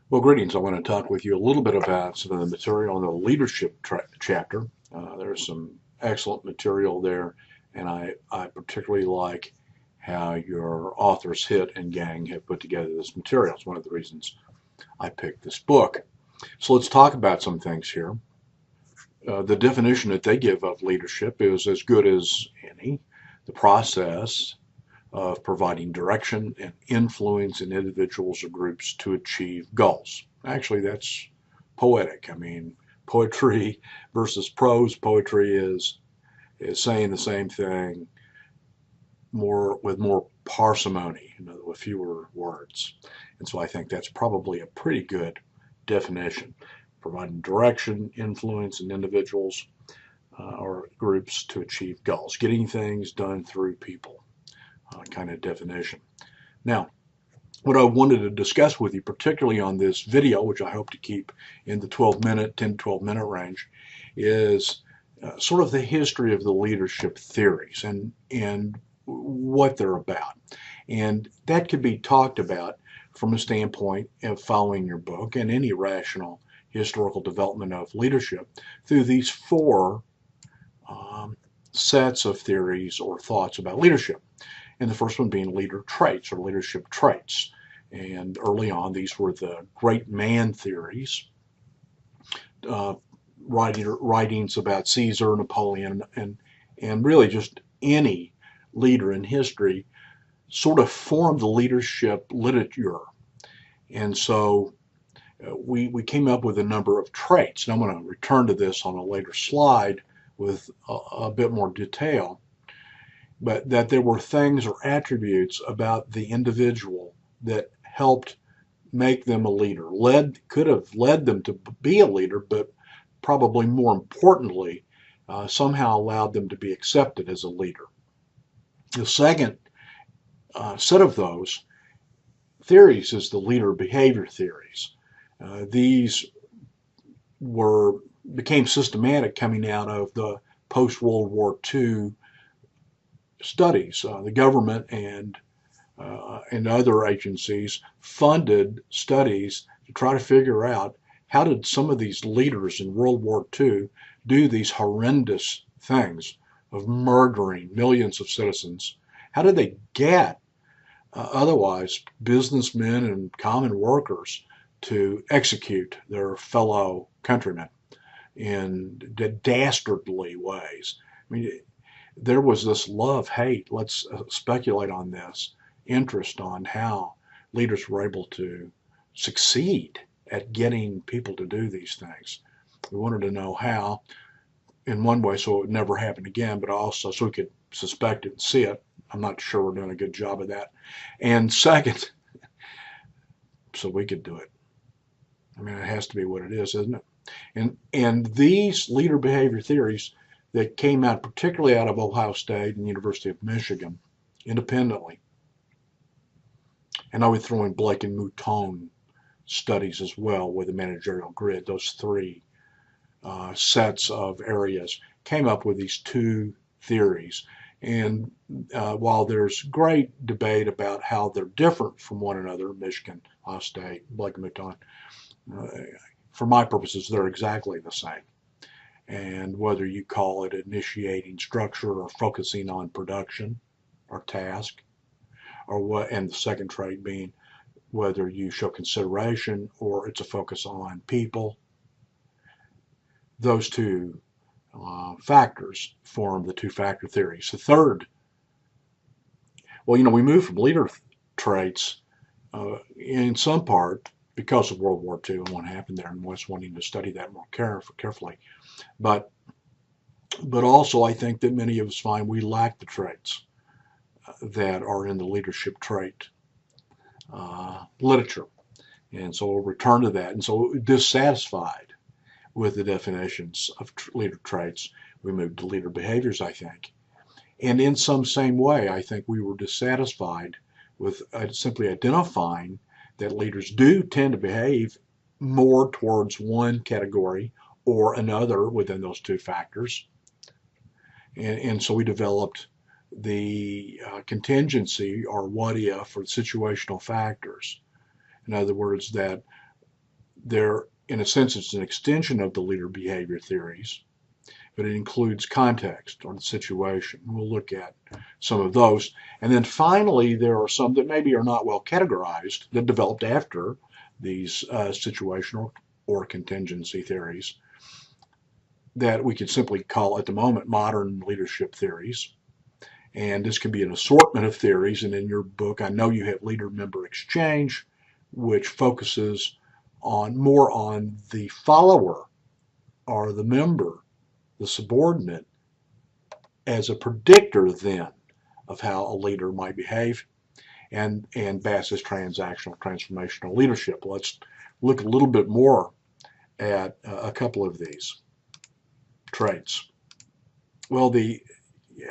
Well, greetings. I want to talk with you a little bit about some of the material in the leadership chapter. There's some excellent material there, and I particularly like how your authors, Hitt and Gang, have put together this material. It's one of the reasons I picked this book. So let's talk about some things here. The definition that they give of leadership is as good as any. The process of providing direction and influence in individuals or groups to achieve goals. Actually, that's poetic. I mean, poetry versus prose. Poetry is saying the same thing more with more parsimony, with fewer words. And so I think that's probably a pretty good definition. Providing direction, influence in individuals or groups to achieve goals. Getting things done through people. Kind of definition. Now, what I wanted to discuss with you, particularly on this video, which I hope to keep in the 10 to 12 minute range, is sort of the history of the leadership theories and what they're about. And that could be talked about from a standpoint of following your book and any rational historical development of leadership through these four sets of theories or thoughts about leadership. And the first one being leader traits or leadership traits. And early on, these were the great man theories, uh, writings about Caesar, Napoleon, and really just any leader in history sort of formed the leadership literature. And so we came up with a number of traits. And I'm going to return to this on a later slide with a bit more detail, but that there were things or attributes about the individual that helped make them a leader, could have led them to be a leader, but probably more importantly, somehow allowed them to be accepted as a leader. The second set of those theories is the leader behavior theories. These became systematic coming out of the post-World War II studies. The government and other agencies funded studies to try to figure out how did some of these leaders in World War II do these horrendous things of murdering millions of citizens. How did they get otherwise businessmen and common workers to execute their fellow countrymen in dastardly ways? I mean, there was this love hate, let's speculate on this, interest on how leaders were able to succeed at getting people to do these things. We wanted to know how, in one way, so it would never happen again, but also so we could suspect it and see it. I'm not sure we're doing a good job of that. And second, so we could do it. I mean, it has to be what it is, isn't it? And these leader behavior theories that came out particularly out of Ohio State and the University of Michigan independently. And I would throw in Blake and Mouton studies as well with the managerial grid. Those three sets of areas came up with these two theories. And while there's great debate about how they're different from one another, Michigan, Ohio State, Blake and Mouton, for my purposes, they're exactly the same. And whether you call it initiating structure or focusing on production or task, or what, and the second trait being whether you show consideration or it's a focus on people, those two factors form the two-factor theories. The third, well, we moved from leader traits in some part because of World War II and what happened there, and was wanting to study that more carefully. But also, I think that many of us find we lack the traits that are in the leadership trait literature. And so we'll return to that. And so dissatisfied with the definitions of leader traits, we moved to leader behaviors, I think. And in some same way, I think we were dissatisfied with simply identifying that leaders do tend to behave more towards one category or another within those two factors. And so we developed the contingency or what if or situational factors. In other words, that in a sense, it's an extension of the leader behavior theories, but it includes context or the situation. We'll look at some of those. And then finally, there are some that maybe are not well categorized that developed after these situational or contingency theories that we could simply call at the moment modern leadership theories. And this could be an assortment of theories. And in your book, I know you have leader-member exchange, which focuses more on the follower or the member, the subordinate, as a predictor then of how a leader might behave. And Bass's transformational leadership. Let's look a little bit more at a couple of these traits. Well,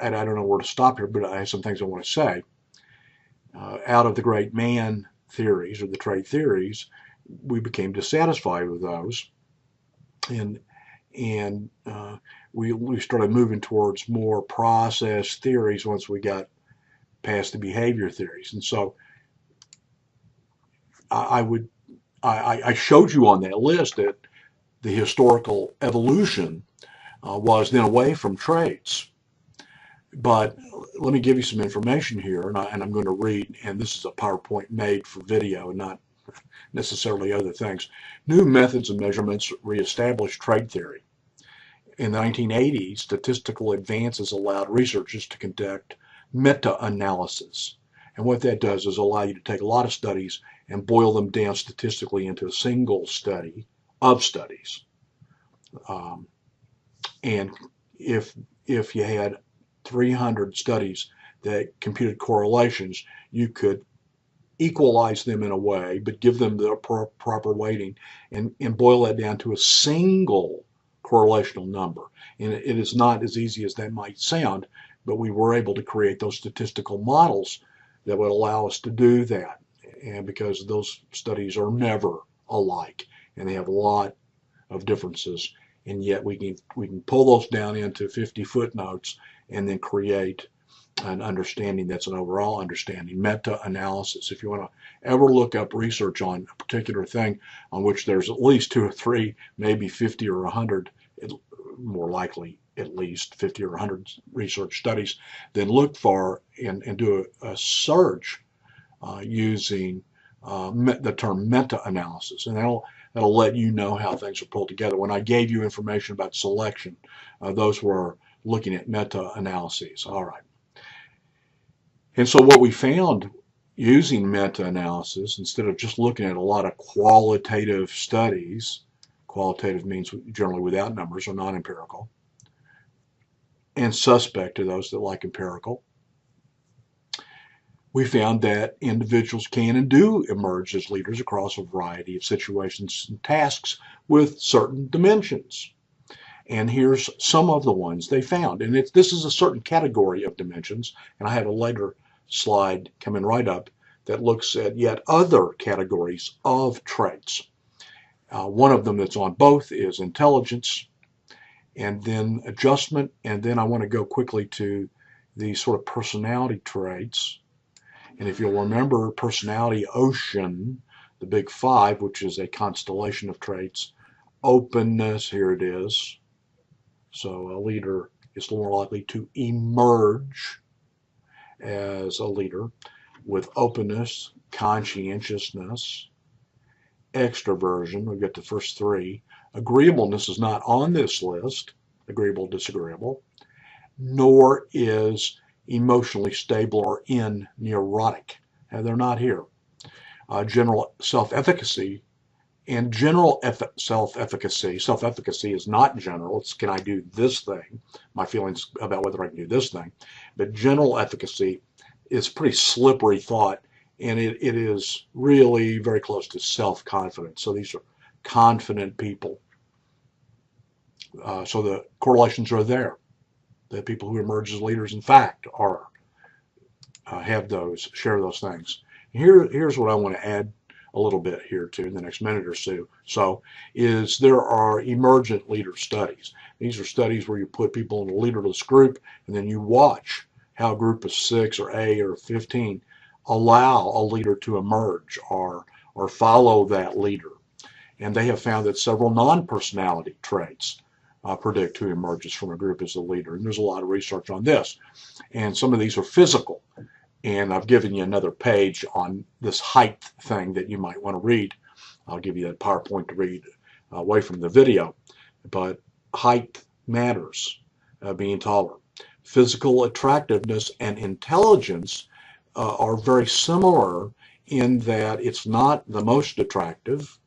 and I don't know where to stop here, but I have some things I want to say. Out of the great man theories or the trait theories, we became dissatisfied with those, and we started moving towards more process theories once we got past the behavior theories. And so I showed you on that list that the historical evolution was then away from traits. But let me give you some information here, and I'm going to read, and this is a PowerPoint made for video, not necessarily other things. New methods and measurements reestablished trait theory. In the 1980s, statistical advances allowed researchers to conduct meta-analysis. And what that does is allow you to take a lot of studies and boil them down statistically into a single study of studies. And if you had 300 studies that computed correlations, you could equalize them in a way, but give them the proper weighting and boil that down to a single correlational number. And it is not as easy as that might sound, but we were able to create those statistical models that would allow us to do that. And because those studies are never alike and they have a lot of differences, and yet we can pull those down into 50 footnotes and then create an understanding that's an overall understanding, meta-analysis. If you want to ever look up research on a particular thing on which there's at least 2 or 3, maybe 50 or 100, more likely at least 50 or 100 research studies, then look for and do a search using the term meta-analysis. And that'll let you know how things are pulled together. When I gave you information about selection, those were looking at meta-analyses. All right. And so what we found using meta-analysis, instead of just looking at a lot of qualitative studies, qualitative means generally without numbers or non-empirical, and suspect to those that like empirical, we found that individuals can and do emerge as leaders across a variety of situations and tasks with certain dimensions. And here's some of the ones they found. And this is a certain category of dimensions, and I have a later slide coming right up that looks at yet other categories of traits. One of them that's on both is intelligence, and then adjustment, and then I want to go quickly to the sort of personality traits. And if you'll remember personality ocean, the big 5, which is a constellation of traits, openness, here it is. So a leader is more likely to emerge as a leader with openness, conscientiousness, extroversion. We've got the first 3. Agreeableness is not on this list, agreeable, disagreeable, nor is emotionally stable or neurotic. And they're not here. General self-efficacy and general self-efficacy. Self-efficacy is not general. It's can I do this thing? My feelings about whether I can do this thing. But general efficacy is pretty slippery thought, and it is really very close to self-confidence. So these are confident people. So the correlations are there. The people who emerge as leaders, in fact, share those things. Here's what I want to add a little bit here too in the next minute or so is there are emergent leader studies. These are studies where you put people in a leaderless group and then you watch how a group of 6 or 8 or 15 allow a leader to emerge or follow that leader. And they have found that several non-personality traits predict who emerges from a group as the leader. And there's a lot of research on this. And some of these are physical. And I've given you another page on this height thing that you might want to read. I'll give you that PowerPoint to read away from the video. But height matters, being taller. Physical attractiveness and intelligence are very similar in that it's not the most attractive,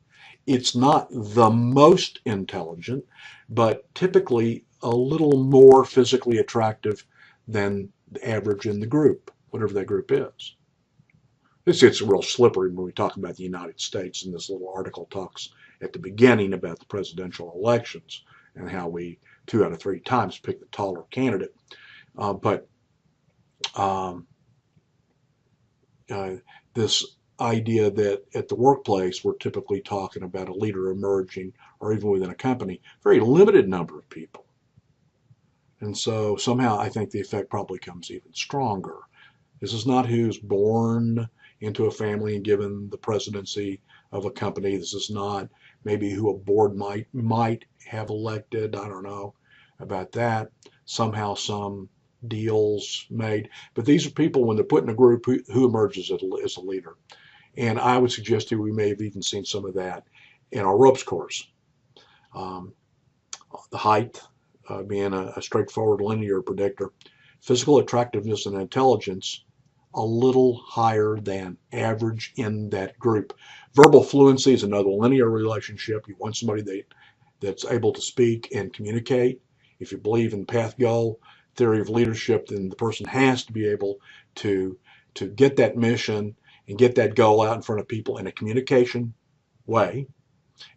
it's not the most intelligent, but typically a little more physically attractive than the average in the group, whatever that group is. This gets real slippery when we talk about the United States, and this little article talks at the beginning about the presidential elections and how we 2 out of 3 times pick the taller candidate. This idea that at the workplace we're typically talking about a leader emerging, or even within a company, very limited number of people. And so somehow I think the effect probably comes even stronger. This is not who's born into a family and given the presidency of a company. This is not maybe who a board might have elected. I don't know about that. Somehow some deals made. But these are people, when they're put in a group, who emerges as a leader. And I would suggest to you we may have even seen some of that in our ropes course. The height being a straightforward linear predictor. Physical attractiveness and intelligence a little higher than average in that group. Verbal fluency is another linear relationship. You want somebody that's able to speak and communicate. If you believe in path goal theory of leadership, then the person has to be able to get that mission and get that goal out in front of people in a communication way,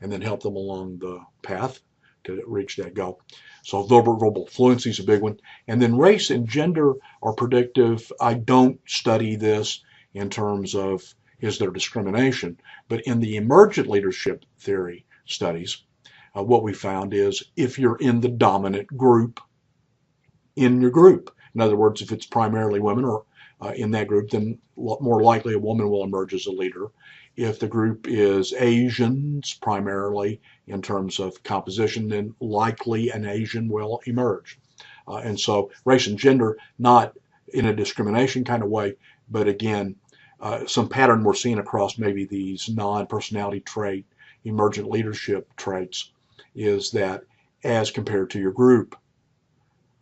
and then help them along the path to reach that goal. So verbal fluency is a big one. And then race and gender are predictive. I don't study this in terms of is there discrimination, but in the emergent leadership theory studies, what we found is if you're in the dominant group in your group, in other words, if it's primarily women or in that group, then more likely a woman will emerge as a leader. If the group is Asians primarily in terms of composition, then likely an Asian will emerge. And so race and gender, not in a discrimination kind of way, but again, some pattern we're seeing across maybe these non-personality trait, emergent leadership traits, is that as compared to your group,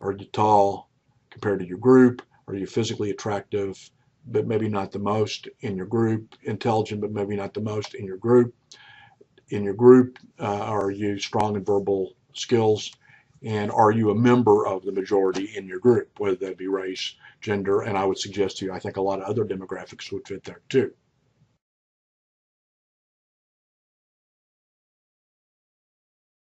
are you tall compared to your group? Are you physically attractive, but maybe not the most in your group? Intelligent, but maybe not the most in your group? In your group, are you strong in verbal skills? And are you a member of the majority in your group, whether that be race, gender, and I would suggest to you, I think a lot of other demographics would fit there too.